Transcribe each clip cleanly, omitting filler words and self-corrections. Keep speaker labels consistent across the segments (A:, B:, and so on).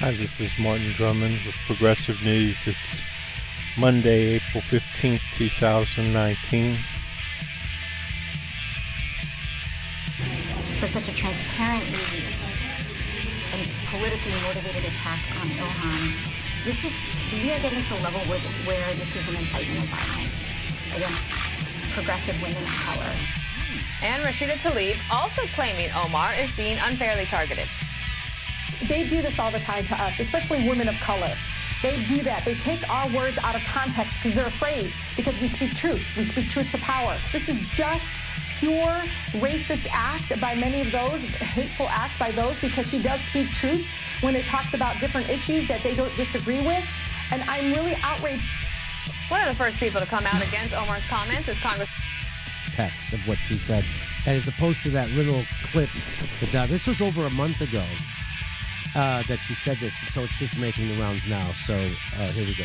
A: Hi, this is Martin Drummond with Progressive News. It's Monday, April 15th, 2019.
B: For such a transparently and politically motivated attack on Ilhan, we are getting to a level where this is an incitement of violence against progressive women of color.
C: And Rashida Tlaib also claiming Omar is being unfairly targeted.
D: They do this all the time to us, especially women of color. They do that. They take our words out of context because they're afraid, because we speak truth. We speak truth to power. This is just pure racist act by many of those, hateful acts by those, because she does speak truth when it talks about different issues that they don't disagree with. And I'm really outraged.
C: One of the first people to come out against Omar's comments is Congress.
E: Text of what she said, and as opposed to that little clip that this was over a month ago that she said this, so it's just making the rounds now. So here we go.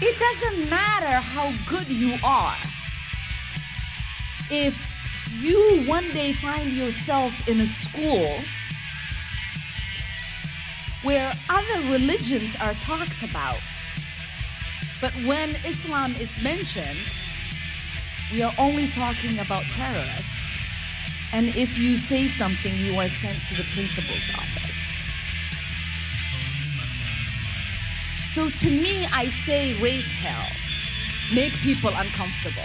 F: It doesn't matter how good you are. If you one day find yourself in a school where other religions are talked about, but when Islam is mentioned, we are only talking about terrorists. And if you say something, you are sent to the principal's office. So to me, I say raise hell. Make people uncomfortable.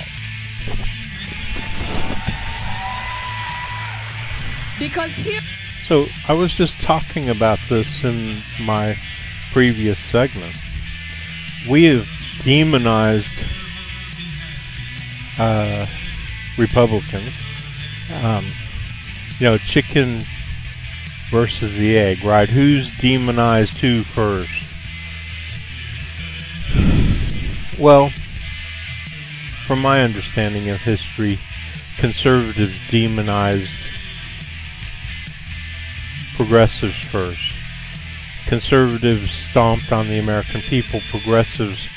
F: Because here...
A: So I was just talking about this in my previous segment. We have demonized Republicans. Chicken versus the egg, right? Who's demonized who first? Well, from my understanding of history, conservatives demonized progressives first. Conservatives stomped on the American people. Progressives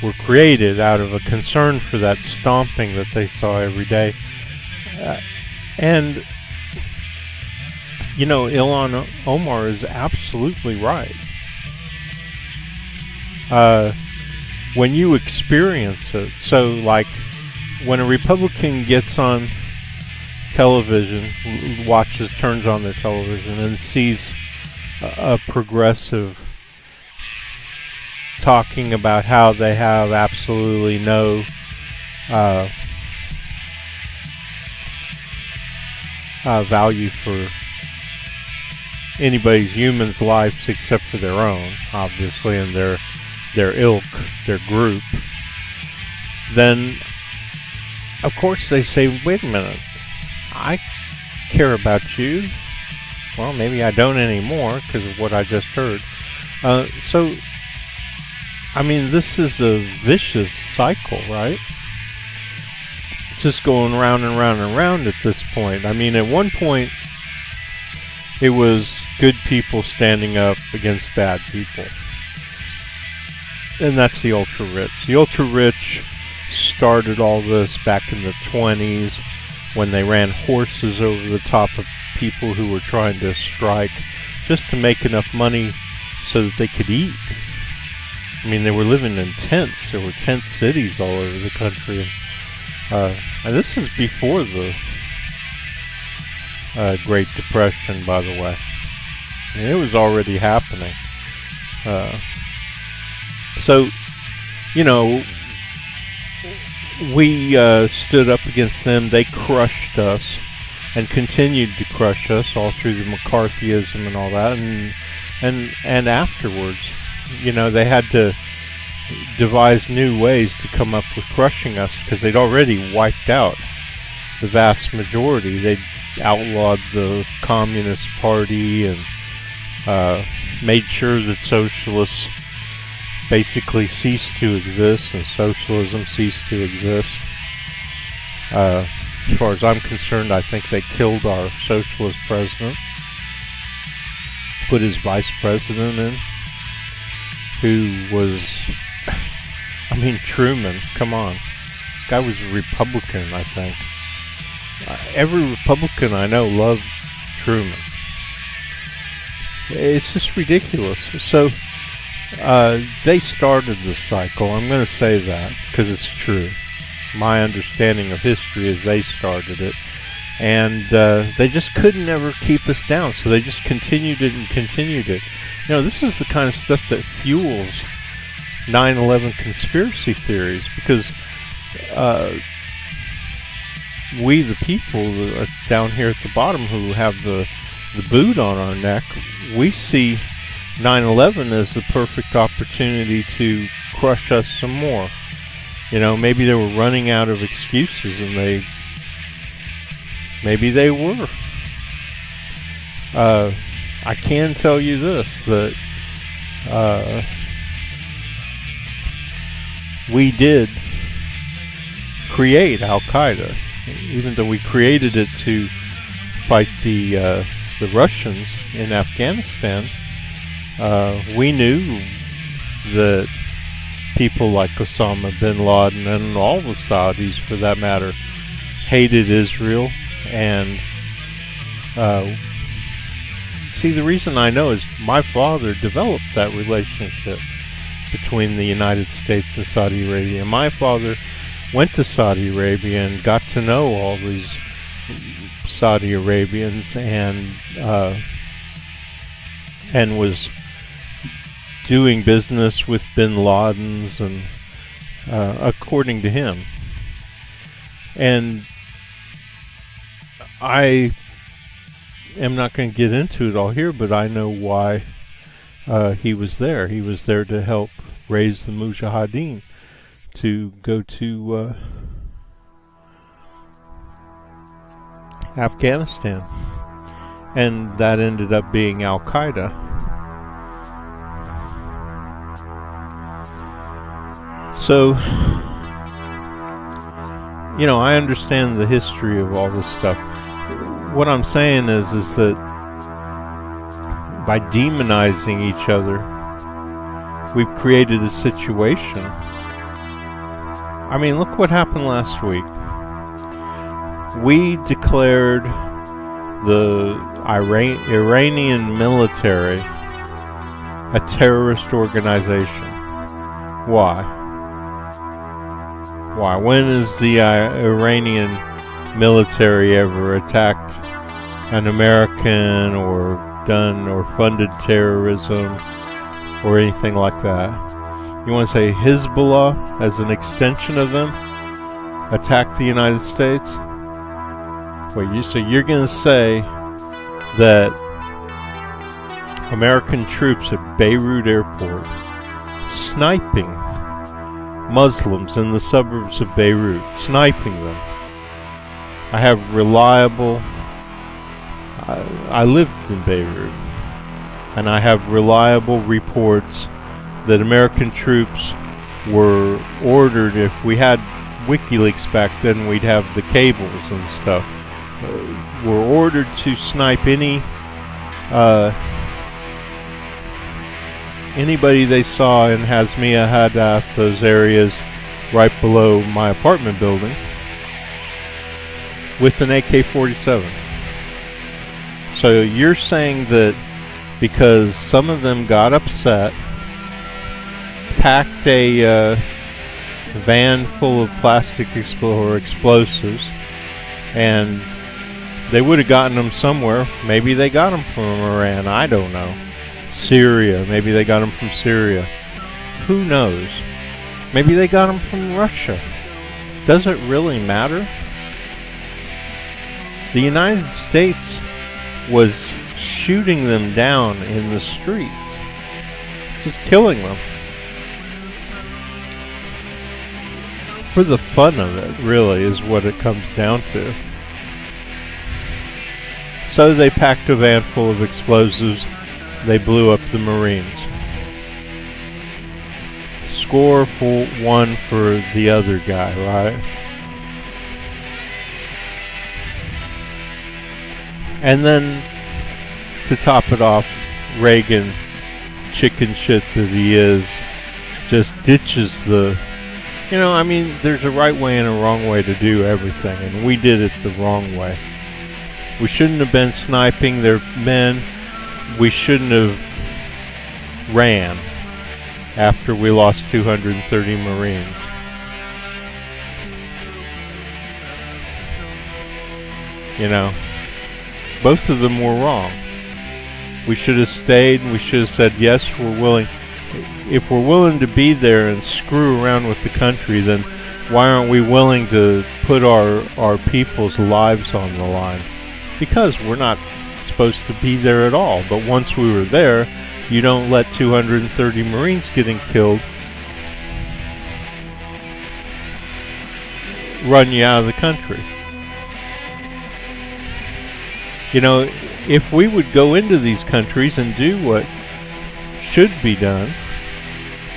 A: were created out of a concern for that stomping that they saw every day. And Ilhan Omar is absolutely right. When you experience it, so like when a Republican gets on television, turns on their television and sees a progressive talking about how they have absolutely no value for anybody's human's lives except for their own, obviously, and their ilk, their group, then of course they say, wait a minute, I care about you. Well, maybe I don't anymore because of what I just heard. So, I mean, this is a vicious cycle, right? It's just going round and round and round at this point. I mean, at one point, it was good people standing up against bad people. And that's the ultra-rich. The ultra-rich started all this back in the 20s when they ran horses over the top of people who were trying to strike just to make enough money so that they could eat. I mean, they were living in tents. There were tent cities all over the country. And this is before the Great Depression, by the way. I mean, it was already happening. So, we stood up against them. They crushed us and continued to crush us all through the McCarthyism and all that. And afterwards, they had to devise new ways to come up with crushing us because they'd already wiped out the vast majority. They'd outlawed the Communist Party and made sure that socialists basically ceased to exist and socialism ceased to exist. As far as I'm concerned, I think they killed our socialist president, put his vice president in, who was, Truman, come on. Guy was a Republican, I think. Every Republican I know loved Truman. It's just ridiculous. So they started the cycle. I'm going to say that because it's true. My understanding of history is they started it. And they just couldn't ever keep us down. So they just continued it and continued it. You know, this is the kind of stuff that fuels 9/11 conspiracy theories, because we, the people down here at the bottom who have the boot on our neck, we see 9/11 as the perfect opportunity to crush us some more. You know, maybe they were running out of excuses, and maybe they were. I can tell you this, that we did create Al-Qaeda, even though we created it to fight the Russians in Afghanistan. We knew that people like Osama bin Laden, and all the Saudis for that matter, hated Israel. And see, the reason I know is my father developed that relationship between the United States and Saudi Arabia. My father went to Saudi Arabia and got to know all these Saudi Arabians, and was doing business with bin Ladens, and according to him. And I am not going to get into it all here, but I know why he was there. He was there to help raise the Mujahideen to go to Afghanistan. And that ended up being Al-Qaeda. So, you know, I understand the history of all this stuff. What I'm saying is that by demonizing each other, we've created a situation. I mean, look what happened last week. We declared the Iranian military a terrorist organization. Why? Why? When has the Iranian military ever attacked an American or done or funded terrorism or anything like that? You want to say Hezbollah, as an extension of them, attacked the United States? So you're going to say that American troops at Beirut Airport sniping Muslims in the suburbs of Beirut, sniping them. I have reliable, I lived in Beirut, and I have reliable reports that American troops were ordered. If we had WikiLeaks back then, we'd have the cables and stuff. Were ordered to snipe anybody they saw in Hazmia Hadath, those areas right below my apartment building, with an AK-47. So you're saying that because some of them got upset, packed a van full of plastic explosives, and they would have gotten them somewhere. Maybe they got them from Iran, I don't know. Syria, maybe they got them from Syria. Who knows? Maybe they got them from Russia. Does it really matter? The United States was shooting them down in the streets, just killing them. For the fun of it, really, is what it comes down to. So they packed a van full of explosives. They blew up the Marines. Score for one for the other guy, right? And then, to top it off, Reagan, chicken shit that he is, just ditches the... You know, I mean, there's a right way and a wrong way to do everything, and we did it the wrong way. We shouldn't have been sniping their men. We shouldn't have ran after we lost 230 Marines. You know, both of them were wrong. We should have stayed, and we should have said, yes, we're willing. If we're willing to be there and screw around with the country, then why aren't we willing to put our people's lives on the line? Because we're not supposed to be there at all. But once we were there, you don't let 230 Marines getting killed run you out of the country. You know, if we would go into these countries and do what should be done,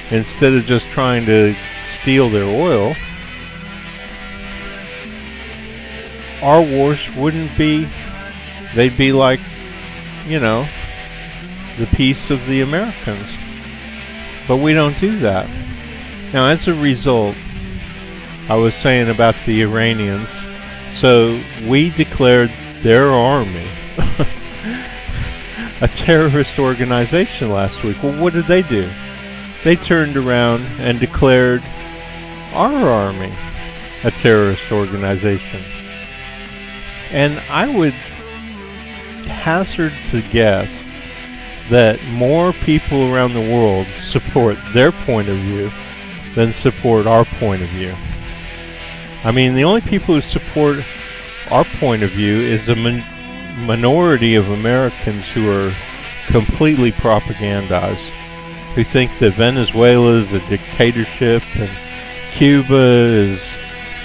A: instead of just trying to steal their oil, our wars wouldn't be, they'd be like, you know, the peace of the Americans. But we don't do that. Now, as a result, I was saying about the Iranians, so we declared their army a terrorist organization last week. Well, what did they do? They turned around and declared our army a terrorist organization. And I would hazard to guess that more people around the world support their point of view than support our point of view. I mean, the only people who support our point of view is a minority of Americans who are completely propagandized, who think that Venezuela is a dictatorship and Cuba is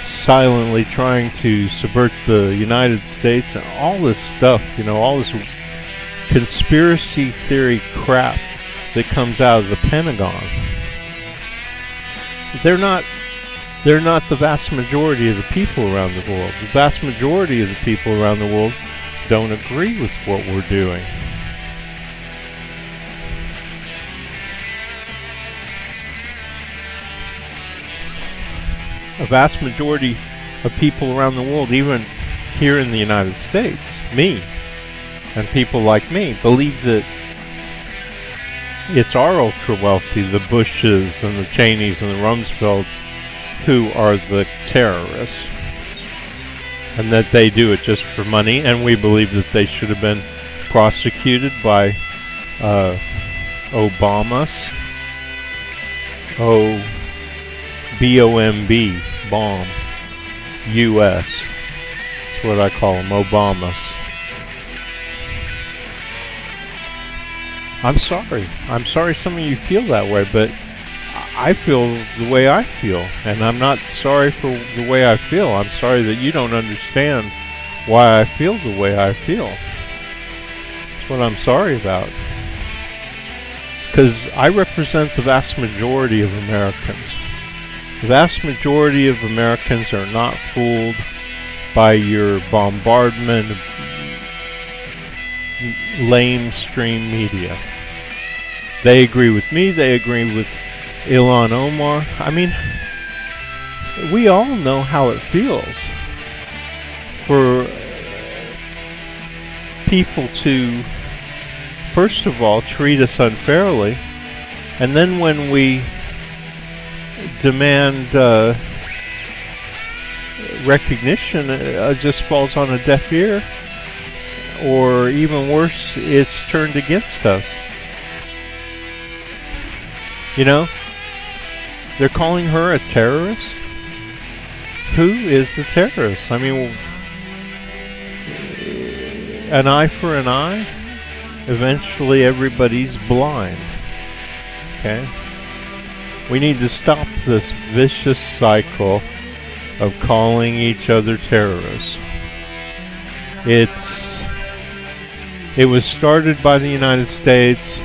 A: silently trying to subvert the United States and all this stuff, you know, all this conspiracy theory crap that comes out of the Pentagon. They're not the vast majority of the people around the world. The vast majority of the people around the world don't agree with what we're doing. A vast majority of people around the world, even here in the United States, me, and people like me, believe that it's our ultra-wealthy, the Bushes and the Cheneys and the Rumsfelds, who are the terrorists, and that they do it just for money, and we believe that they should have been prosecuted by Obamas. B-O-M-B, bomb, U.S. That's what I call them, Obamas. I'm sorry. I'm sorry some of you feel that way, but I feel the way I feel, and I'm not sorry for the way I feel. I'm sorry that you don't understand why I feel the way I feel. That's what I'm sorry about. Because I represent the vast majority of Americans. The vast majority of Americans are not fooled by your bombardment of lamestream media. They agree with me, they agree with Ilhan Omar. I mean, we all know how it feels for people to, first of all, treat us unfairly, and then when we demand recognition, it just falls on a deaf ear, or even worse, it's turned against us. You know, they're calling her a terrorist. Who is the terrorist? I mean, an eye for an eye. Eventually everybody's blind. Okay? We need to stop this vicious cycle of calling each other terrorists. It was started by the United States.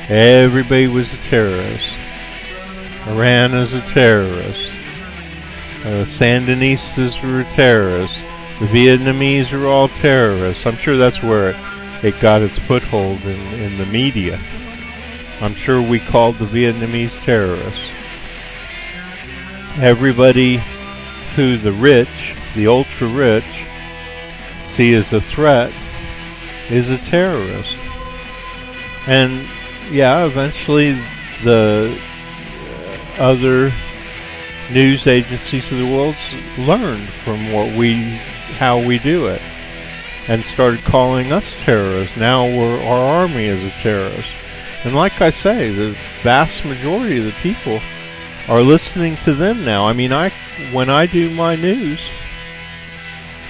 A: Everybody was a terrorist. Iran is a terrorist. Sandinistas were terrorists. The Vietnamese are all terrorists. I'm sure that's where it got its foothold in the media. I'm sure we called the Vietnamese terrorists. Everybody who the rich, the ultra-rich, see as a threat is a terrorist. And yeah, eventually the other news agencies of the world learned from how we do it, and started calling us terrorists. Now our army is a terrorist. And like I say, the vast majority of the people are listening to them now. I mean, when I do my news,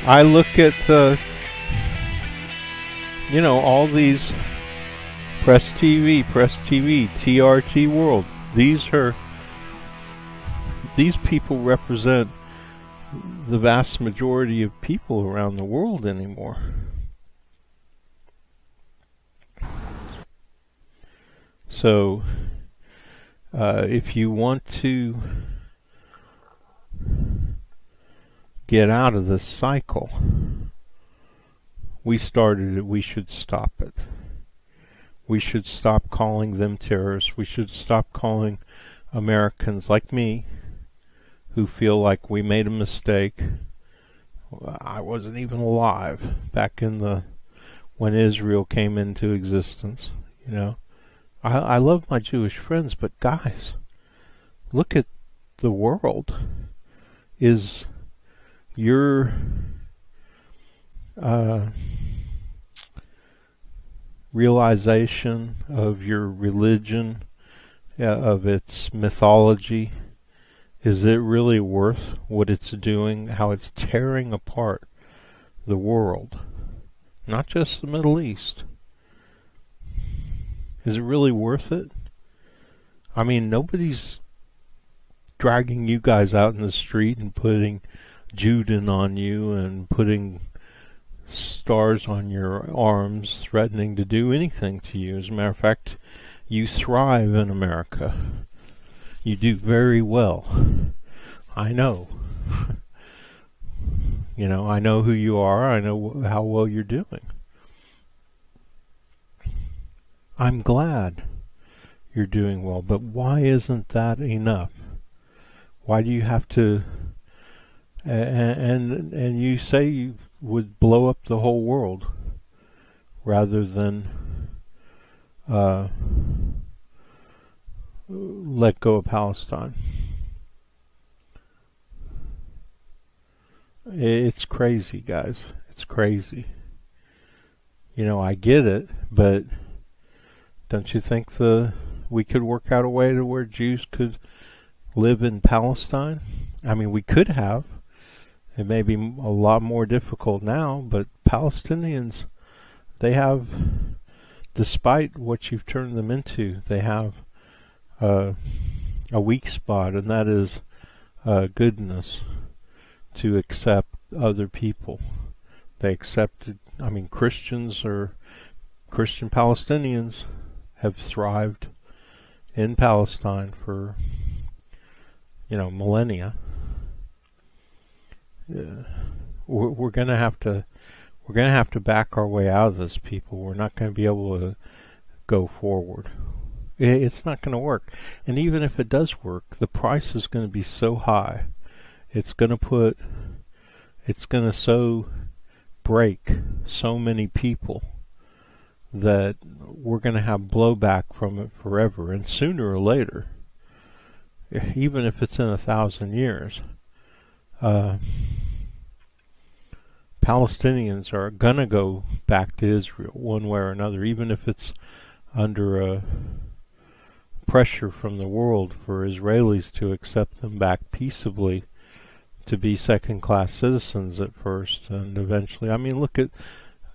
A: I look at all these Press TV, TRT World. These people represent the vast majority of people around the world anymore. So, if you want to get out of this cycle, we started it, we should stop it. We should stop calling them terrorists. We should stop calling Americans like me, who feel like we made a mistake. I wasn't even alive back when Israel came into existence. I love my Jewish friends, but guys, look at the world. Is your realization of your religion, of its mythology, is it really worth what it's doing, how it's tearing apart the world? Not just the Middle East. Is it really worth it? I mean, nobody's dragging you guys out in the street and putting Juden on you and putting stars on your arms, threatening to do anything to you. As a matter of fact, you thrive in America. You do very well. I know. I know who you are. I know how well you're doing. I'm glad you're doing well, but why isn't that enough? Why do you have to... And you say you would blow up the whole world rather than let go of Palestine. It's crazy, guys. It's crazy. I get it, but don't you think we could work out a way to where Jews could live in Palestine? I mean, we could have. It may be a lot more difficult now, but Palestinians, they have, despite what you've turned them into, they have a weak spot, and that is goodness, to accept other people. They accepted, Christian Palestinians have thrived in Palestine for, millennia. We're going to have to back our way out of this, people. We're not going to be able to go forward. It's not going to work. And even if it does work, the price is going to be so high. It's going to so break so many people that we're going to have blowback from it forever. And sooner or later, even if it's in 1,000 years, Palestinians are going to go back to Israel one way or another, even if it's under pressure from the world for Israelis to accept them back peaceably, to be second-class citizens at first, and eventually. Look at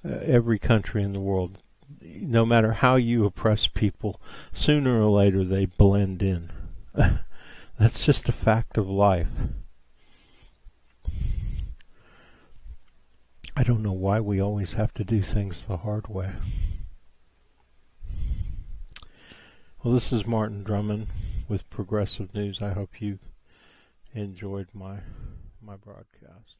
A: every country in the world. No matter how you oppress people, sooner or later they blend in. That's just a fact of life. I don't know why we always have to do things the hard way. Well, this is Martin Drummond with Progressive News. I hope you enjoyed my broadcast.